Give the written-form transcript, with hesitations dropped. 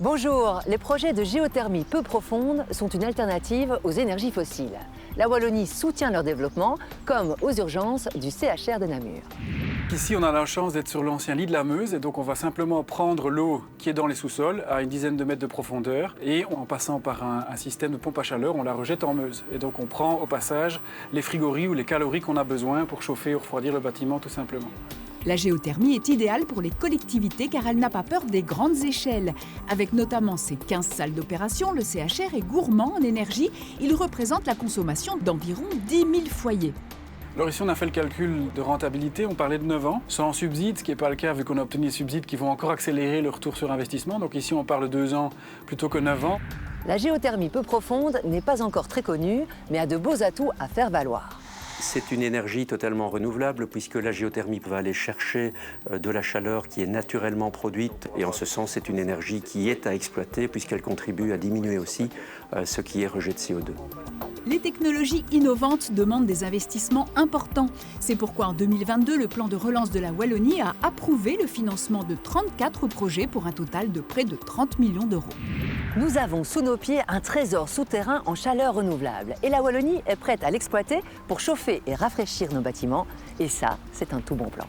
Bonjour, les projets de géothermie peu profonde sont une alternative aux énergies fossiles. La Wallonie soutient leur développement, comme aux urgences du CHR de Namur. Ici, on a la chance d'être sur l'ancien lit de la Meuse et donc on va simplement prendre l'eau qui est dans les sous-sols à une dizaine de mètres de profondeur et en passant par un système de pompe à chaleur, on la rejette en Meuse. Et donc on prend au passage les frigories ou les calories qu'on a besoin pour chauffer ou refroidir le bâtiment tout simplement. La géothermie est idéale pour les collectivités car elle n'a pas peur des grandes échelles. Avec notamment ses 15 salles d'opération, le CHR est gourmand en énergie. Il représente la consommation d'environ 10 000 foyers. Alors ici, on a fait le calcul de rentabilité, on parlait de 9 ans, sans subsides, ce qui n'est pas le cas vu qu'on a obtenu des subsides qui vont encore accélérer le retour sur investissement. Donc ici, on parle de 2 ans plutôt que 9 ans. La géothermie peu profonde n'est pas encore très connue, mais a de beaux atouts à faire valoir. C'est une énergie totalement renouvelable puisque la géothermie va aller chercher de la chaleur qui est naturellement produite et en ce sens c'est une énergie qui est à exploiter puisqu'elle contribue à diminuer aussi ce qui est rejet de CO2. Les technologies innovantes demandent des investissements importants. C'est pourquoi en 2022, le plan de relance de la Wallonie a approuvé le financement de 34 projets pour un total de près de 30 millions d'euros. Nous avons sous nos pieds un trésor souterrain en chaleur renouvelable et la Wallonie est prête à l'exploiter pour chauffer et rafraîchir nos bâtiments. Et ça, c'est un tout bon plan.